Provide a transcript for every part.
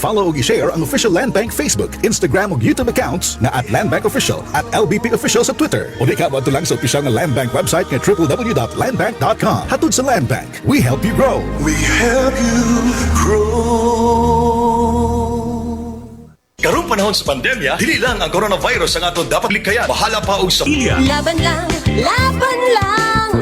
I-follow ug i-share ang official Land Bank Facebook, Instagram ug YouTube accounts nga at Land Bank Official at LBP Official sa Twitter. O di ka madto lang sa opisyal nga Land Bank website nga www.landbank.com. Hatod sa Land Bank, we help you grow. We help you grow. Karong panahon sa pandemya, dili lang ang coronavirus ang aton dapat likayan. Bahala pa og sa Laban lang, laban lang.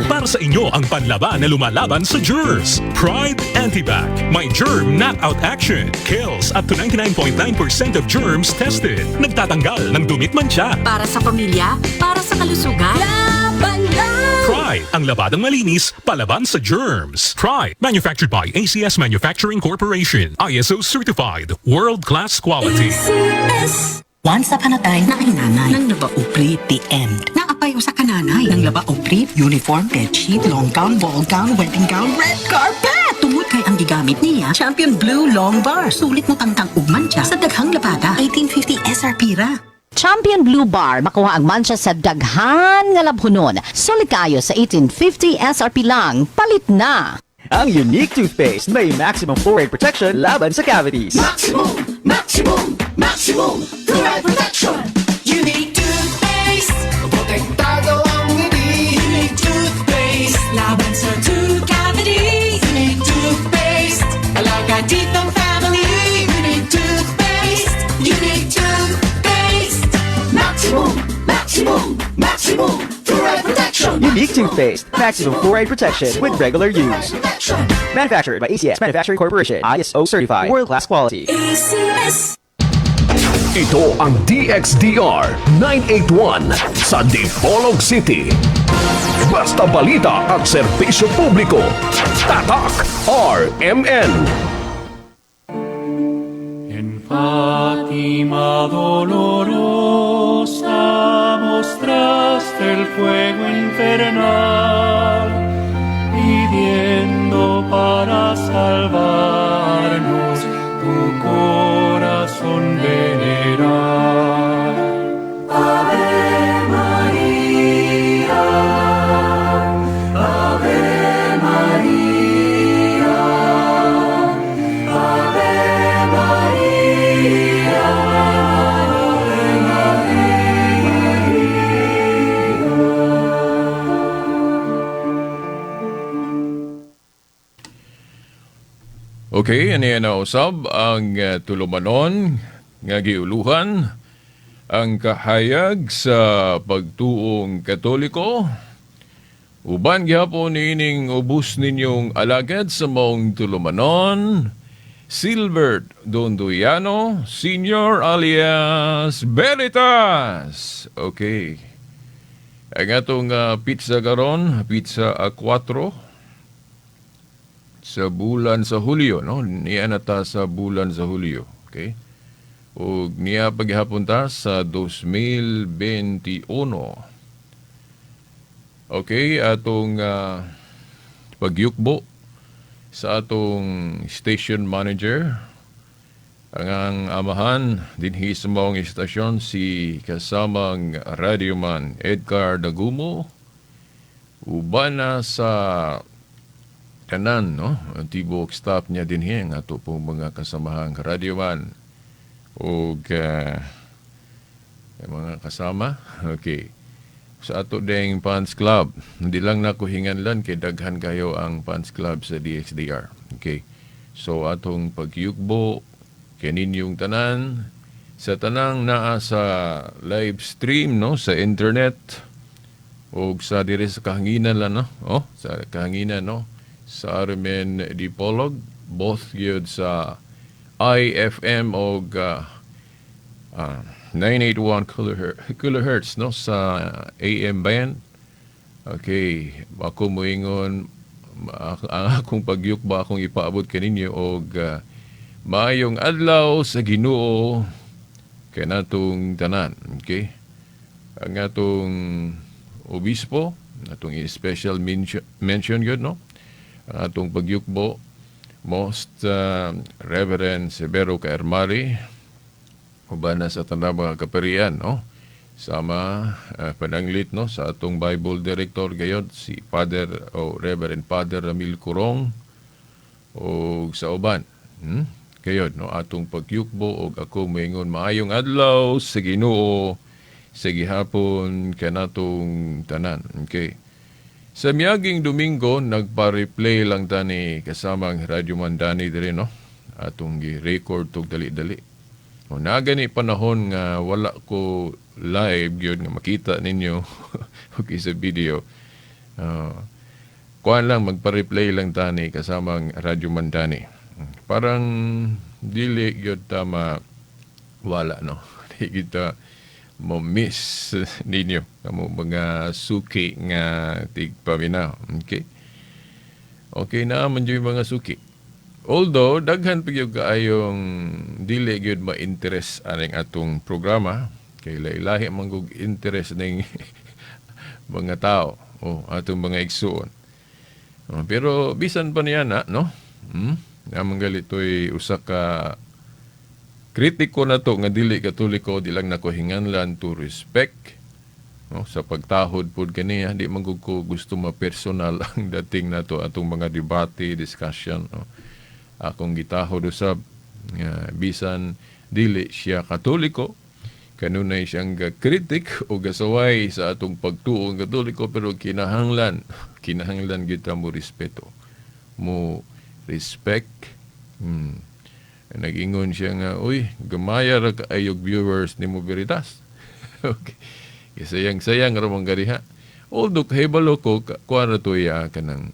Para sa inyo ang panlaban na lumalaban sa germs. Pride Antibac. May germ knockout action. Kills up to 99.9% of germs tested. Nagtatanggal ng dumit mancha. Para sa pamilya, para sa kalusugan. Laban lang. Pride, ang labadang malinis, palaban sa germs. Pride, manufactured by ACS Manufacturing Corporation. ISO certified, world-class quality. ACS. Once upon a time, nanay nang nabaupri, the end. Naapayo sa kananay nang nabaupri, uniform, bedsheet, long gown, ball gown, wedding gown, red carpet. Tungod kay ang gigamit niya, Champion Blue Long Bar. Sulit mo tangtang ugman siya sa daghang labada. 1850 SRP ra. Champion Blue Bar makuha ang mancha sa daghan nga labhunon. Sulit kayo sa 1850 SRP lang. Palit na! Ang unique toothpaste may maximum fluoride protection laban sa cavities. Maximum fluoride protection. Unique toothpaste. Protektado ang ngiti. Unique toothpaste. Laban sa tooth cavity. Unique toothpaste. Alaga teeth ng family. Unique toothpaste. Unique toothpaste. Maximum fluoride protection. Unique toothpaste, maximum fluoride protection with regular use. Manufactured by ACS Manufacturing Corporation. ISO certified, world-class quality. ACS. Ito ang DXDR 981 sa Dipolog City. Basta balita at serbisyo publiko. Tatak RMN. En Fátima dolorosa mostraste el fuego infernal, pidiendo para salvarnos tu corazón venerar. Ave María, Ave María, Ave María, Ave María. Okay, ano na usab ang tulumanon nga giuluhan ang kahayag sa pagtuong Katoliko. Uban gyapon nining ubos ninyong alagad sa mong tulumanon, Silbert Donduyano Senior alias Veritas. Okay. Ang atong pizza karon, pizza a 4 sa bulan sa Hulyo, no? Niya nata sa bulan sa Hulyo, okay? O niya paghapon ta sa 2021. Okay, atong pagyukbo sa atong station manager, ang amahan dinhi sa mong istasyon si kasamang radioman Edgar Dagumo, uban na sa kanan, no? Ang tibok staff niya din ang ato pong mga kasamahang radyoman o mga kasama. Okay. Sa ato ding fans club, hindi lang nako hinganlan kay daghan kayo ang fans club sa DXDR. Okay. So atong pagyugbo kaninyong tanan sa tanang naa sa live stream, no, sa internet o sa diri sa kahanginan lang, no? Oh, sa kahanginan, no? Sa Armen Dipolog, both yun sa IFM o 981 kilohertz, no, sa AM band. Okay, ako moingon ang akong pagyukba akong ipaabot kaninyo og maayong adlaw sa Ginoo kay natong tanan. Okay, ang atong obispo, atong special mention yun, no? Atong pagyukbo, Most Reverend Severo Caermari, uban na sa tanang mga kaparian, no? Sama pananglit, no, sa atong Bible Director gayod si Father o Reverend Father Ramil Curong o sa uban. Kayod, no, atong pagyukbo og ako moingon maayong adlaw sa Ginoo sa gihapon kanatong tanan. Okay. Sa miyaging Domingo nagpa-replay lang tani kasamang Radyo Mandani dire, no. Atong gi-record tog dali-dali. O nagani panahon nga wala ko live gyud nga makita ninyo okay sa video. Kuan lang magpa-replay lang tani kasamang Radyo Mandani. Parang dili gyud ta wala, no. Di kita mo miss ninyo kamo mga suki nga tigpaminaw. Okay. Okay na man yung mga suki. Although daghan pa gyud kaayong dili gyud ma-interest aning atong programa kay lahi man gug interest ning mga tao o atong mga igsuon. Pero bisan pa niya na, no? Namang galito'y usa ka kritiko na to nga dili katoliko, di lang nako hinganlan to respect, no? Sa pagtahod pod kaniya, di man gud ko gusto ma-personal ang dating na to atong mga debate, discussion, no? Akong gitahod usab nga bisan dili siya katoliko, kanunay siyang kritik o gasaway sa atong pagtuo ng katoliko, pero kinahanglan kita mo respeto, mo respect. Nag-ingon siya nga, uy, gamaya ra kaayog viewers ni mo Veritas. Okay. Sayang ramang gariha. Although kahibalo ko, kuha na to kanang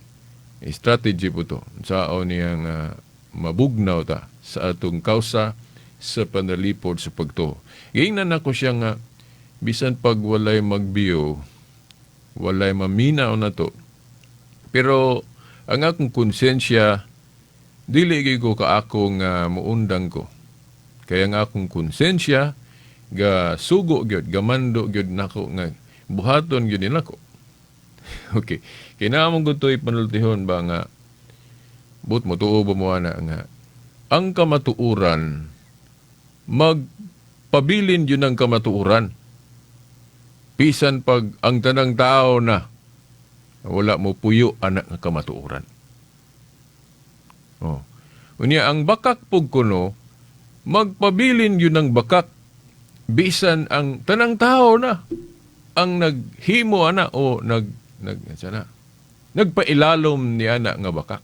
strategy po to. Sao niyang mabugnaw ta sa atong kausa sa panalipod sa pagtuo. Gingnan ako siya nga, bisan pag walay mag-view, walay maminaw na to. Pero ang akong konsensya, dili ko kaakong muundang ko. Kaya nga akong konsensya, ga sugo gyud, gamando gyud nako nga buhaton gyud nako. Okay. Kinamong gud to'y panultihon ba nga but mo tuo ba mo ana nga ang kamatuuran magpabilin yun ang kamatuuran. Bisan pag ang tanang tao na wala mo puyo anak nga kamatuuran. Oh. Unya ang bakak pug kuno magpabilin yun ang bakak bisan ang tanang tao na ang naghimo ana o nagpailalom ni ana nga bakak.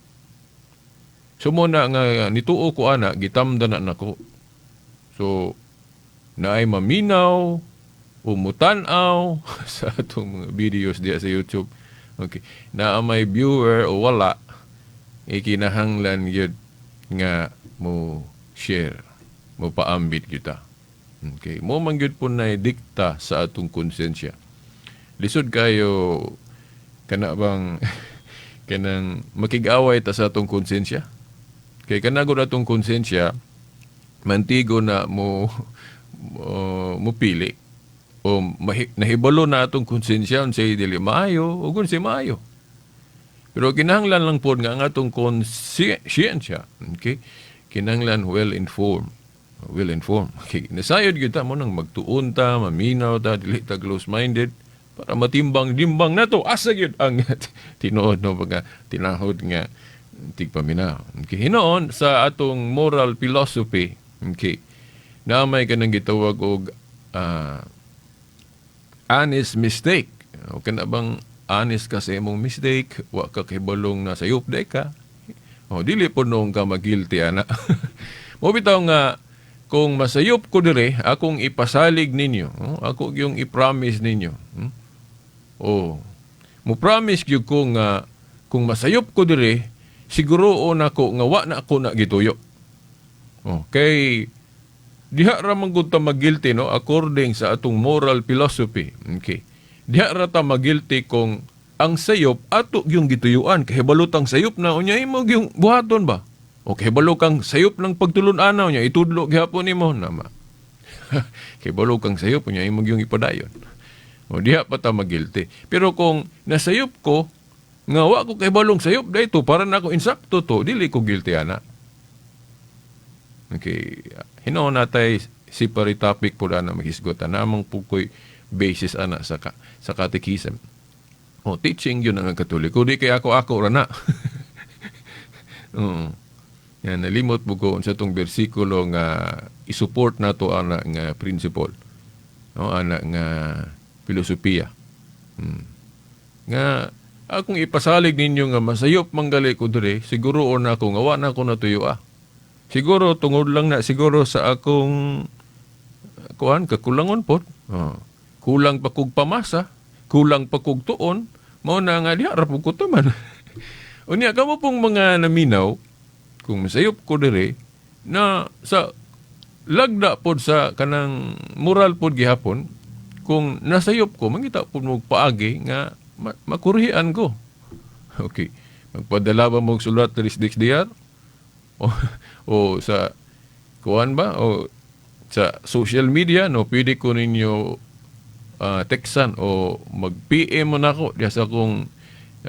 Sumo na nga nituo ko ana gitamdan na nako. So naay maminaw o mutanaw sa atong mga videos diya sa YouTube. Okay. Na may viewer o wala ikinahanglan yun nga mo share, mo paambit kita. Okay. Mo man yun po na dikta sa atong konsensya. Lisod kayo kana bang kanang makig-away ta sa atong konsensya? Kay kanagod atong konsensya mantigo na mo pili o nahibalo na atong konsensya unsay dili maayo o unsay maayo. Pero kinahanglan lang po nga ang atong konsensya, okay? Kinahanglan well-informed. Okay. Nasayod kita mo nang magtuon ta, maminaw ta, dili ta close-minded, para matimbang-dimbang na to. Asa yun ang tinuod, no? Baga, tinahod nga tigpaminaw. Okay. Hinoon, sa atong moral philosophy, okay, na may ka nang gitawag og honest mistake. Okay na bang honest ka sa imong mistake, wa ka kibalong na sayop day ka. O, dili po nung ka mag-guilty, ana. Mabitaw nga, kung masayop ko dire, akong ipasalig ninyo, ako yung i-promise ninyo. O, mo promise yung kung masayop ko dire, siguro ako nga wa na ako na gituyo. O, kay diha ra man gud ta mag-guilty, no, according sa atong moral philosophy. Okay. Diha ra ta mag-guilty kung ang sayop ato yung gituyuan. Kahibalot ang sayop na unya imo yung buhaton ba? O kahibalo kang sayop ng pagtulon-anaw niya, itudlo gihapon nimo nama. Kahibalo kang sayop unya imo yung ipadayon. O diha pa ta mag-guilty. Pero kung nasayop ko, nga wa ko kahibalong sayop dayto para na ako insakto to, dili ko guilty ana. Okay. Hinoon natay separate topic po na mahisgotan. Namang po ko'y basis ana sa catechism. O, teaching yun ang katoliko. Di kaya ako ra na. Yan, nalimot mo ko sa itong bersikulo nga isupport na to anak nga principle. No, anak nga filosofiya. Nga akong ipasalig ninyo nga masayop manggali ko dire, siguro na ako ngawa na ako natuyo Siguro tungod lang na siguro sa akong kakulangon po. Kulang pa kog pamasa, kulang pa kog tuon, mao na nga diha ra pud ko to man. Unya kamo pong mga naminaw kung masayop ko dire na sa lagda pod sa kanang moral pod gihapon kung nasayop ko mangita pod mo paagi nga makurhian ko. Okay. Magpadala ba mo og sulat sa DXDR? O sa kuan ba? O sa social media, no? Pwede ko ninyo textan o mag-PM mo na ako diya sa akong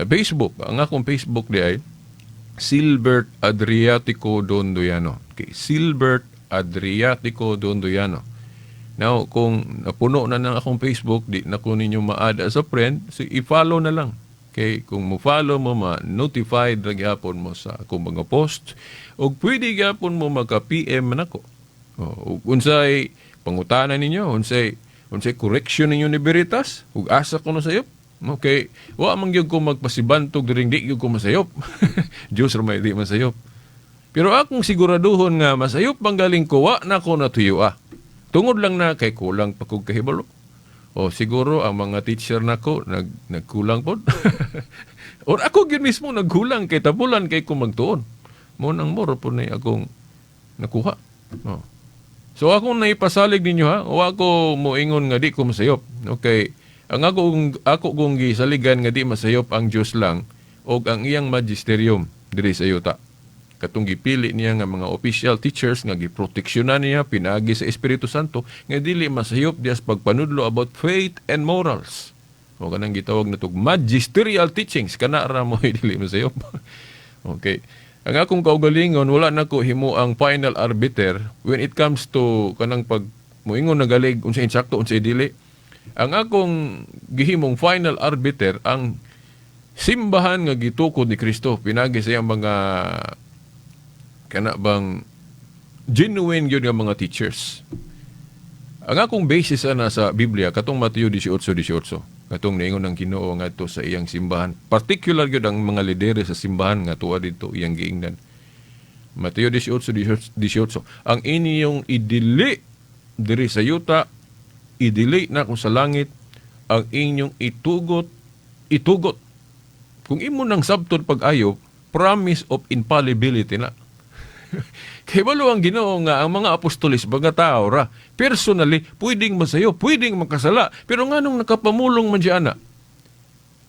Facebook. Ang akong Facebook di ay Silbert Adriatico Dondoyano. Okay. Silbert Adriatico Dondoyano. Now, kung napuno na ng akong Facebook, di na ko ninyo ma-add as a friend, so i-follow na lang. Okay, kung mo follow mo, ma-notified na gyapon mo sa akong mga post, o pwede gyapon mo magka-PM man ako. O unsay pangutanan ninyo, unsay correction ninyo ni Veritas, ug asa ko na sayop. Okay, wa man gyud ko magpasibantog diring di gyud ko masayop. Diyos ramay di masayop. Pero akong siguraduhon nga masayop manggaling ko, wa na ko natuyo Tungod lang na kay kulang pa kog kahibalo. O siguro ang mga teacher nako nagkulang pod. Or ako gyud mismo nagkulang kay tabulan kay ko magtuon. Mo nang moro po na akong nakuha. So akong naipasalig ninyo o ako moingon nga di ko masayop. Okay. Ang ako kung gisaligan nga di masayop ang Dios lang o ang iyang magisterium diri sa yuta. Katong gipili niya nga mga official teachers nga giproteksyonan niya pinagi sa Espiritu Santo nga dili masayop dias pagpanudlo about faith and morals. O kanang gitawag na tog magisterial teachings kana ra mo dili masayop. Okay. Ang akong kaugalingon wala na ko himo ang final arbiter when it comes to kanang pag moingon nagalig unsa insakto unsa dili. Ang akong gihimong final arbiter ang simbahan nga gitukod ni Kristo pinagi sa iyang mga kana bang genuine yun nga mga teachers. Ang akong basis na sa Biblia, katong Mateo 18:18, katong naingon ng Ginoo nga ito sa iyang simbahan. Particular yun ang mga lidere sa simbahan nga tuwa dito iyang giingnan. Mateo 18:18, ang inyong idili diri sa yuta, idili na ko sa langit, ang inyong itugot. Kung imo nang sabtod pag-ayo, promise of infallibility na. Kay balo ang Ginoo nga ang mga apostolis mga tao ra personally pwedeng masayo, pwedeng makasala, pero nganong nakapamulong man diyan na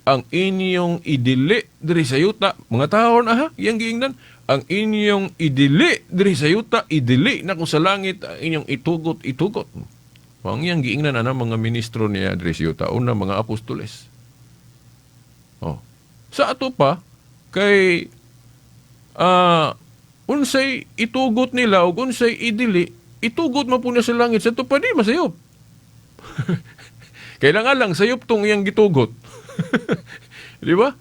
ang inyong idili diri sa yuta mga tao na iyang giingnan ang inyong idili diri sa yuta idili na ko sa langit ang inyong itugot ang iyang giingnan ana mga ministro niya diri sa yuta una mga apostoles sa ato pa kay unsay itugot nila o unsay idili, itugot mo po na sa langit sa tupad di masayop. Kailangan lang sayop tong iyang gitugot. Di ba?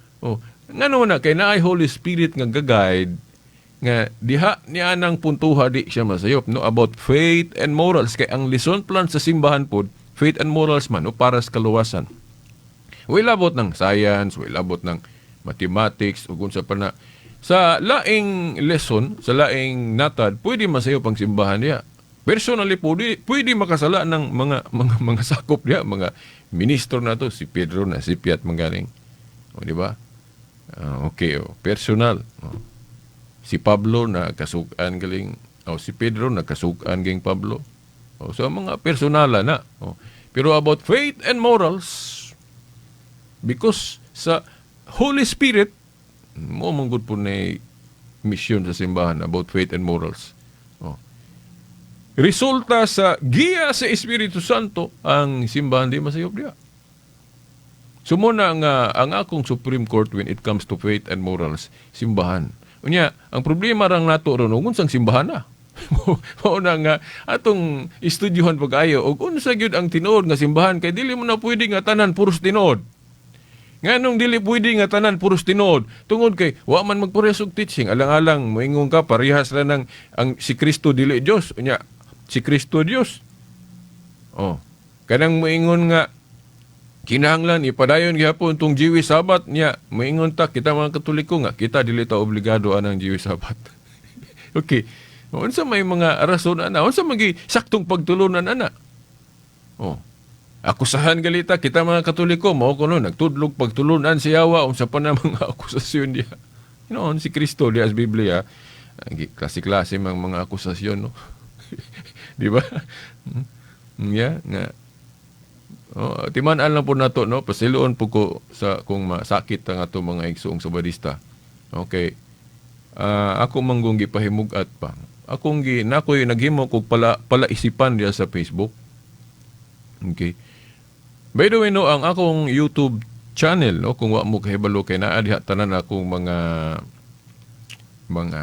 Ngano na kay naay Holy Spirit nga ga-guide nga diha niya nang puntuha di siya masayop no about faith and morals kay ang lesson plan sa simbahan pod faith and morals man o para sa kaluwasan. Way labot ng science, way labot ng mathematics ug unsa pa na sa laing lesson, sa laing natad, pwede masayop ang simbahan niya. Personally, pwede makasala ng mga sakop niya, mga ministro na to, si Pedro na, si Piat Manggaling. Di ba? Okay, personal. Si Pablo na kasukan galing, si Pedro na kasukan galing Pablo. So, mga personala na. Pero about faith and morals, because sa Holy Spirit, mo manggod po na mission sa simbahan about faith and morals. Resulta sa giya sa Espiritu Santo, ang simbahan di masayop diya. Sumuna nga ang akong Supreme Court when it comes to faith and morals, simbahan. Unya, ang problema rang nato ron unsang simbahan na. Mao na nga atong estudyuhan pag-ayo og unsa gyud ang tinuod nga simbahan kay dili mo na pwede nga tanan puros tinuod. Nganong dili pwede nga tanan puros tinuod. Tungod kay wa man magpares og teaching, alang-alang moingon ka parehas ra nang ang si Kristo dili Dios, unya si Kristo Dios. Oh. Kanang moingon nga kinahanglan ipadayon gihapon tong Jewish Sabbath niya, moingon ta kita mga Katoliko nga kita dili ta obligado anang Jewish Sabbath. Okay. Unsa may mga rason ana? Unsa magi saktong pagtulunan ana? Oh. Akusahan galita kita mga Katoliko mao kuno nagtudlog pagtulunan si Yawa unsa pa na mga akusasyon dia. Noon si Kristo di as Biblia klase-klase mga akusasyon no. Di ba? Yeah, nga. Oh, timan-an lang po nato no, pasiluon po ko sa kung masakit ang ato mga igsoong sabadista. Okay. Ako manggong gipahimugat pa. Akong nakoy naghimo kog palaisipan diya sa Facebook. Okay. By the way, no, ang akong YouTube channel, no, kung wa mo kahibalo kay naa diha tanan akong mga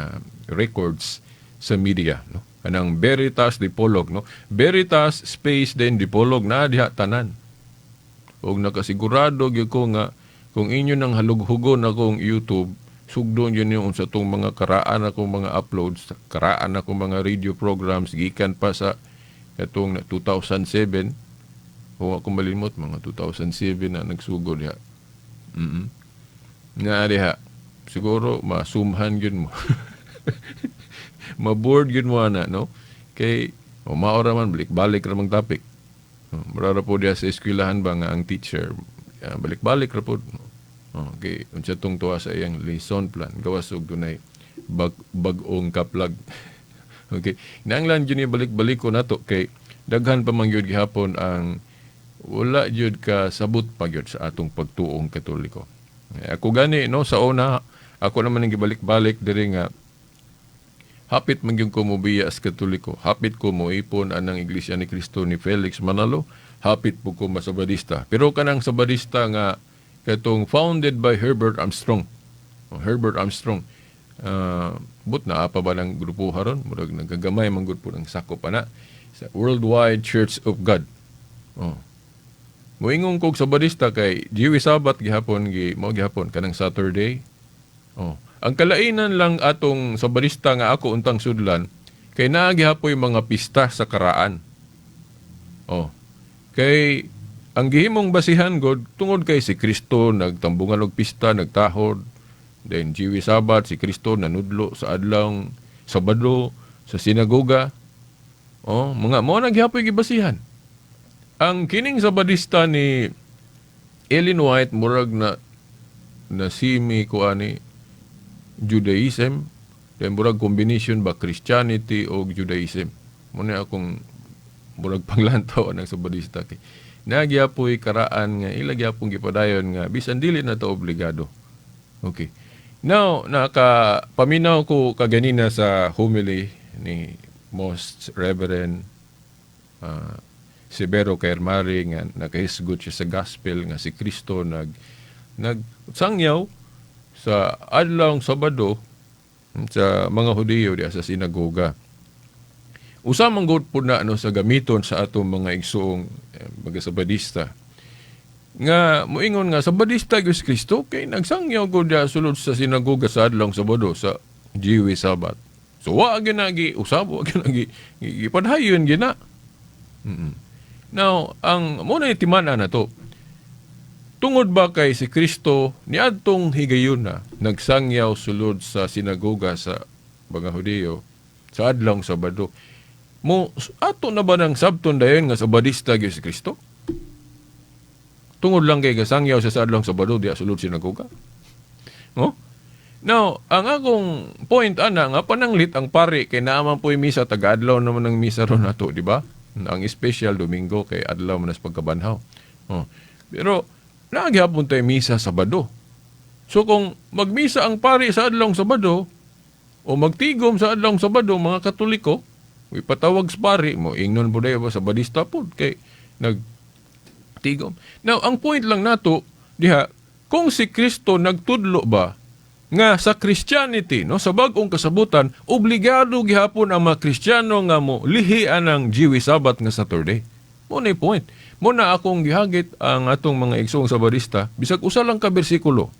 records sa media, no. Kanang Veritas Dipolog, no. Veritas space then Dipolog naa diha tanan. Og nakasigurado gyud ko nga kung inyo nang halughugon akong YouTube, sugdon yun yung sa tong mga karaan akong mga uploads, karaan akong mga radio programs gikan pa sa katong 2007. Kung ako malimot, mga 2007 na nagsugod diha. Nga diha, siguro masumhan yun mo. Maboard yun mo na, no? Kay, maora man, balik-balik ramang topic. Marara po diha sa eskwelahan ba nga ang teacher, balik-balik ra po. Okay, unsa tong tuwa sa iyang lesson plan, gawas og dunay bag-ong kaplag. Okay, nanglan yun balik-balik ko nato kay daghan pa man gyud gihapon ang wala jud ka sabot pa gyud sa atong pagtuong Katoliko. Ako gani no sa una ako naman ang gibalik-balik diri nga hapit man gyud ko mobiya as Katoliko, hapit ko mo ipon anang Iglesia ni Cristo ni Felix Manalo, hapit po ko masabadista. Pero kanang sabadista nga katong founded by Herbert Armstrong. Herbert Armstrong. But na apa ba ng grupo haron? Murag nagagamay man gud po ng sakop ana sa Worldwide Church of God. Moingon kog sabadista kay Jewish Sabbath gihapon gihapon kanang Saturday. Ang kalainan lang atong sabadista nga ako untang sudlan kay naa gihapoy mga pista sa karaan. Kay ang gihimong basihan god tungod kay si Kristo nagtambungan og pista, nagtahod. Then Jewish Sabbath si Kristo nanudlo sa adlawng Sabado sa sinagoga. Mga mo naghihapoy gibasihan. Ang kining sabadista ni Ellen White murag na simi ko ani Judaism, then murag combination ba Christianity o Judaism. Muna akong murag panglantaw ng sabadista kay nagyapoy karaan nga ilagyapong gipadayon nga bisan dili na to obligado. Okay. Now, nakapaminaw ko kaganina sa homily ni Most Reverend Severo Kairmari nga nakahisgot siya sa gospel nga si Kristo nagsangyaw sa adlawng Sabado sa mga Hudiyo diya sa sinagoga. Usa man gud po na sa gamiton sa atong mga igsoong mga sabadista. Nga moingon nga sabadista gyud si Kristo kay nagsangyaw gud diya sulod sa sinagoga sa adlawng Sabado sa Jewish Sabbath. So wa ginagi usab, wa ginagi ipadhayon gina. Now, ang muna itimana na to, tungod ba kay si Kristo niadtong higayon na nagsangyaw sulod sa sinagoga sa mga Hudiyo sa adlawng Sabado, mo ato na ba ng sabton dayon nga sabadista gyud si Kristo? Tungod lang kay gasangyaw sa adlawng Sabado diya sulod sinagoga? Now, ang akong point ana nga pananglit ang pari kay naaman po'y misa taga-adlaw naman ng misa ron nato, di ba? Ang special Domingo kay adlaw man sa pagkabanhaw. Pero naagihapon tayo misa Sabado. So kung magmisa ang pari sa adlawng Sabado o magtigom sa adlawng Sabado mga Katoliko, ipatawag sa pari mo ingnon buday ba sabadista pod kay nagtigom. Now ang point lang nato diha kung si Kristo nagtudlo ba nga sa Christianity, no, sa bag-ong kasabutan, obligado gihapon ang mga Kristiyano nga mo lihian ang Jewish Sabbath nga Saturday. Mo na point. Mo na akong gihagit ang atong mga igsoong Sabadista bisag usa lang ka bersikulo.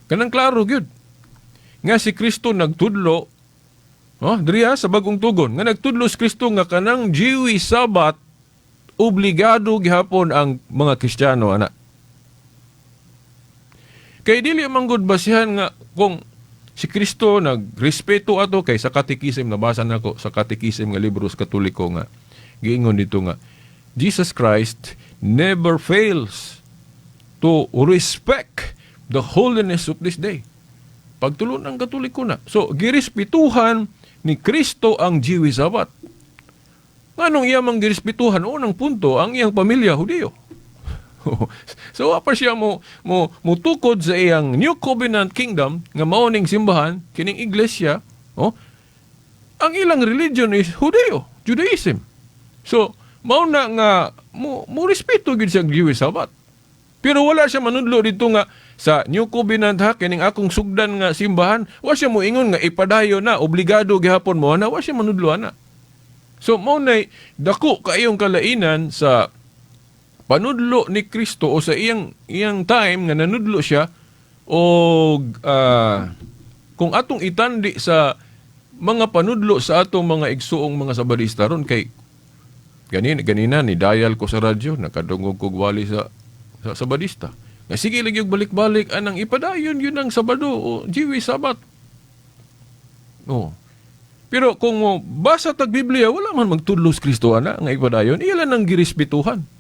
Kanang klaro gyud. Nga si Kristo nagtudlo diriya sa bagong tugon nga nagtudlo si Kristo nga kanang Jewish Sabbath obligado gihapon ang mga Kristiyano ana. Kay dili manggod basihan nga kung si Kristo nagrespeto ato kay sa katekism nabasa nako sa katekism nga libro sa Katoliko nga giingon dito nga Jesus Christ never fails to respect the holiness of this day. Pagtulon ng Katoliko na. So girespetuhan ni Kristo ang Jewish Sabbath. Nganong iya mang girespetuhan unang punto ang iyang pamilya Hudiyo. So apa siya mo tukod sa iyang New Covenant Kingdom nga mao ning simbahan kining iglesia, ang ilang religion is Judeo, Judaism. So mao na nga mo respeto gid sa Jewish Sabbath. Pero wala siya manudlo dito nga sa New Covenant kining akong sugdan nga simbahan, wa siya mo ingon nga ipadayo na obligado gihapon mo na wa siya manudlo ana. So mao nay dako kaayong kalainan sa panudlo ni Kristo o sa iyang time nga nanudlo siya o kung atong itandi sa mga panudlo sa atong mga igsuong mga Sabadista ron kay ganina ni dial ko sa radyo nakadungog kog wali sa Sabadista nga sige lagi og balik-balik anang ipadayon yun ang Sabado o Jewish Sabbath. Pero kung basa tag Biblia wala man magtudlo si Kristo ana nga ipadayon ilan ang girespetuhan.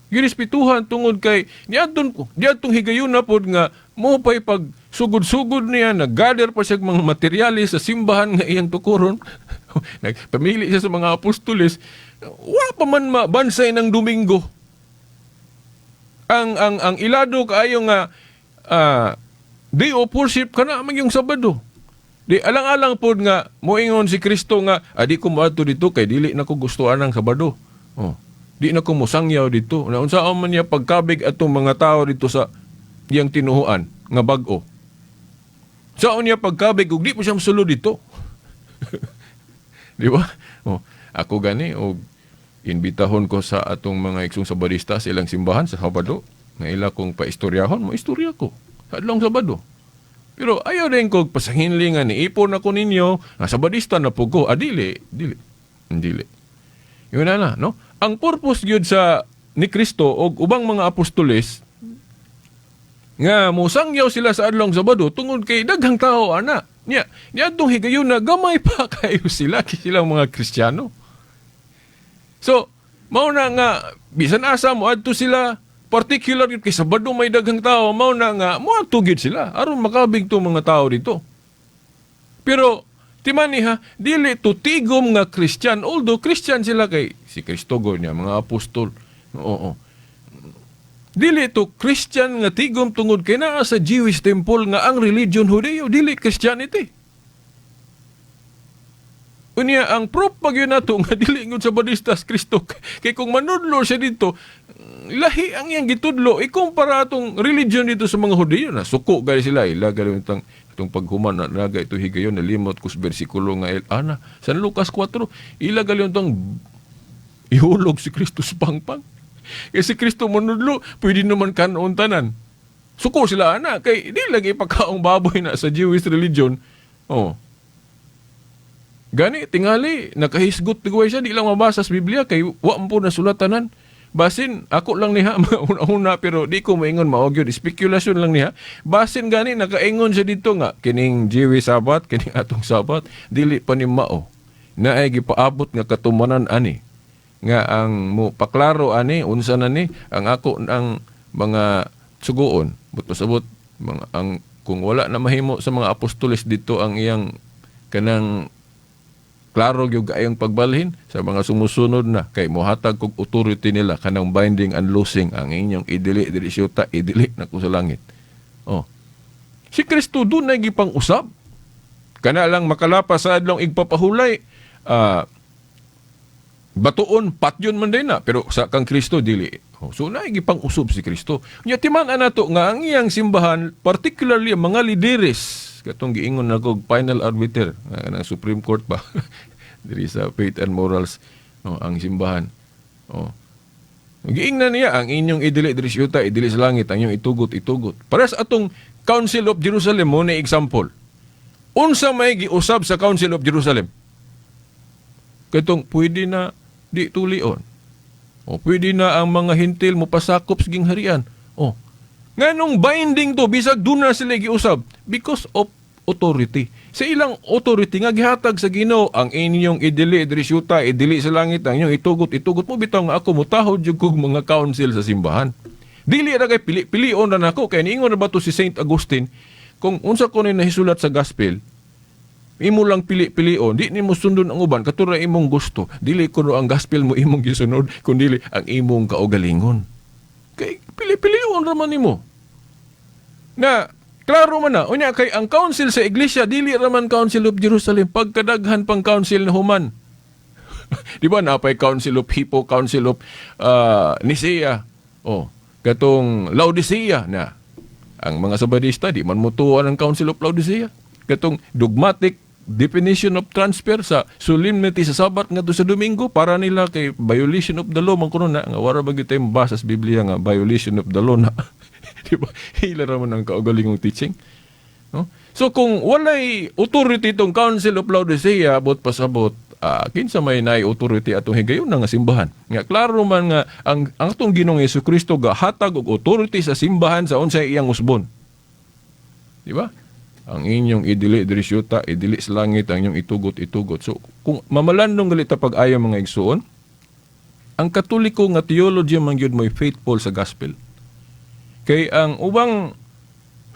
Girespetuhan tungod kay niadtong higayon na pod nga mo pay pag sugod-sugod niya nag-gather pa siya mga materyales sa simbahan nga iyang tukuron. Nagpamili siya sa mga apostoles. Wa pa man mabansay ng Domingo. Ang ilado kaayo nga day of worship kana man yung Sabado. Di alang-alang pod nga moingon si Kristo nga di ko moadto dito kay dili na ko gustuhan ang Sabado. Di na ko musangyaw dito. Naunsaon man niya pagkabig atong mga tao dito sa iyang tinuhuan nga bag-o. Saan niya pagkabig ug di po siya masulod dito. Di ba? Ako gani og imbitahon ko sa atong mga igsoong Sabadista sa ilang simbahan sa Sabado. Nga ila kong paistoryahon, mo istorya ko sa adlong Sabado. Pero ayaw din ko pasahinlingan ni ipon ako ninyo, Sabadista na po ko. Dili. Yun na, no? Ang purpose gyud sa ni Kristo o ubang mga apostoles nga musangyaw sila sa adlong Sabado tungod kay daghang tao ana. Niya atong higayon na gamay pa kayo sila mga Kristiyano. So, mao na nga bisan asa mo adto sila particular kay Sabado may daghang tao mao na nga moadto gyud sila aron makabig to mga tao dito. Pero timani dili to tigom nga Christian although Christian sila kay si Kristo niya mga apostol. Dili to Christian nga tigom tungod kay naa sa Jewish temple nga ang religion Judeo dili Christianity. Unya ang proof pag yun nato nga dili ngud sa Sabadistas Kristo kay kung manudlo siya dito lahi ang iyang gitudlo ikumpara atong religion dito sa mga Judeo na suko gali sila ila gali itong paghuman na naga ito higayon na limot kus bersikulo nga San Lucas 4 ila gali itong ihulog si Kristo sa pangpang. Kaya si Kristo manudlo, pwede naman kanoon tanan. Suko sila kay di lagi pagkaong baboy na sa Jewish religion. Gani, tingali, nakahisgot tigway siya, di lang mabasa sa Biblia, kay wam po na sulatanan. Basin, ako lang niya, una-una, pero di ko maingon maogyod. Spekulasyon lang niya. Basin gani, nakaingon siya dito nga, kining Jewish Sabbath, kining atong Sabbath, dili pa ni mao. Na ay gipaabot nga katumanan ani. Nga ang mo paklaro ani unsa na ni ang ako ang mga sugoon buto-sabot mga ang kung wala na mahimo sa mga apostoles dito ang iyang kanang klaro gyud ayong pagbalhin sa mga sumusunod na kay mohatag kog authority nila kanang binding and loosing ang inyong idili diri syuta idili na ko sa langit. Si Kristo dunay gipang usab kana lang makalapas sa adlong igpapahulay batuon patyon man din na pero sa kang Kristo dili. So naigipang usub si Kristo. Nya timan-an nato nga ang iyang simbahan particularly ang mga lideres katong giingon na kog final arbiter ng Supreme Court ba diri sa Faith and Morals ang simbahan. Giingnan niya ang inyong idili diri sa yuta, idili sa langit, ang inyong itugot. Para sa atong Council of Jerusalem mo na example. Unsa may giusab sa Council of Jerusalem? Katong pwede na di tulion. Pwede na ang mga hintil mo pasakop sa gingharian. Nganong binding to bisag doon na sila giusab? Because of authority. Sa ilang authority nga gihatag sa Ginoo, ang inyong idili diri sa yuta, idili sa langit, ang inyong itugot mo bitaw nga ako mutahod jud kog mga council sa simbahan. Dili ra kay pilion ra nako kay niingon ra ba to si Saint Augustine kung unsa ko ni nahisulat sa gospel, imo lang pili-pilion, di nimo sundon ang uban katura imong gusto. Dili kuno ang gospel mo imong gisunod, kundi ang imong kaugalingon. Kay pili-pilion ra man nimo. Na klaro man na, unya kay ang council sa iglesia dili ra man Council of Jerusalem, pagkadaghan pang council na human. Di ba napay Council of Hippo, Council of Nicaea. Katong Laodicea na. Ang mga Sabadista di man mutuan ang Council of Laodicea. Katong dogmatic definition of transfer sa solemnity sa Sabat ngadto sa Domingo para nila kay violation of the law man kuno na nga wara ba gyud tay basa sa Biblia nga violation of the law na. Di ba? Hila ra man ang kaugalingong teaching. No? So kung walay authority tong Council of Laodicea abot pasabot, kinsa may naay authority atong higayon nga simbahan. Nga klaro man nga ang atong Ginoong Jesucristo gahatag og authority sa simbahan sa unsay iyang usbon. Di ba? Ang inyong idili diri sa yuta, idili sa langit, ang inyong itugot. So kung mamalandong galita pag-ayo mga igsuon, ang Katoliko nga theology man gyud mo'y faithful sa gospel. Kay ang ubang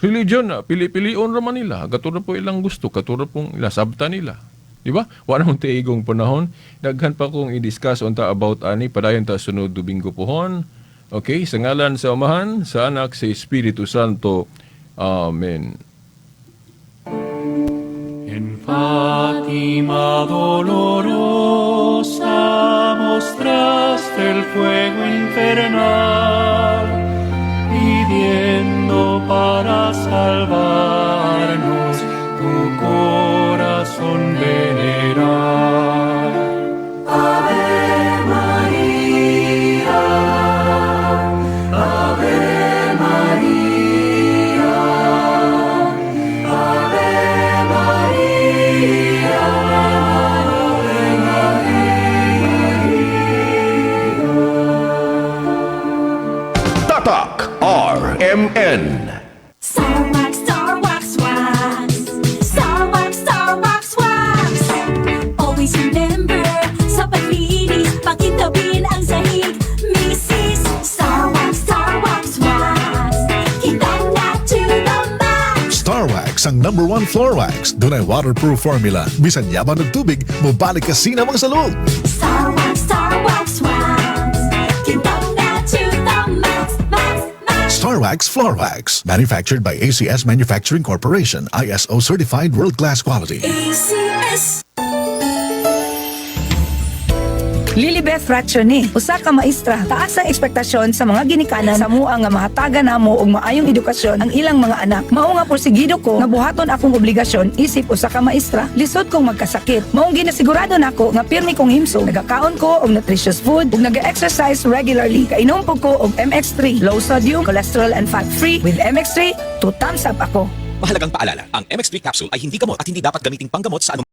religion na pili-pilion ra man nila, katura po ilang gusto, katura pong ilasabta nila. Di ba? Wala mong tiigong panahon. Daghan pa kong i-discuss unta about ani padayon ta sunod Domingo pohon. Okay, sa ngalan sa Amahan, sa Anak, sa Espiritu Santo. Amen. En Fátima dolorosa mostraste el fuego infernal, pidiendo para salvarnos tu corazón venerar. Ave María, Ave María, Ave María, Ave María. Tatak RMN. Star Wax, wax. Star Wax, wax. Always remember, sa paglinis, pakitabin ang sahig. Mrs. Star Wax, wax. Kitang na to the max. Star Wax ang #1 floor wax. Dunay waterproof formula. Bisan yaman ng tubig, mubalik ka sinamang sa loob. Star Wax, wax. Kitang na to the max. Star Wax Floor Wax. Manufactured by ACS Manufacturing Corporation. ISO certified world-class quality. ACS. Lilibeth Fractione, usa ka maestra, taas ang ekspektasyon sa mga ginikanan sa mua nga mahatagan namo og maayong edukasyon ang ilang mga anak. Mao nga porsigido ko nga buhaton akong obligasyon isip usa ka maestra, lisod kong magkasakit. Maong ginasigurado nako nga pirmi kong himsog, nagakaon ko og nutritious food ug nag-exercise regularly. Kainom po ko og MX3, low sodium, cholesterol and fat free. With MX3, 2 thumbs up ako. Mahalagang paalala, ang MX3 capsule ay hindi gamot at hindi dapat gamiting panggamot sa anumang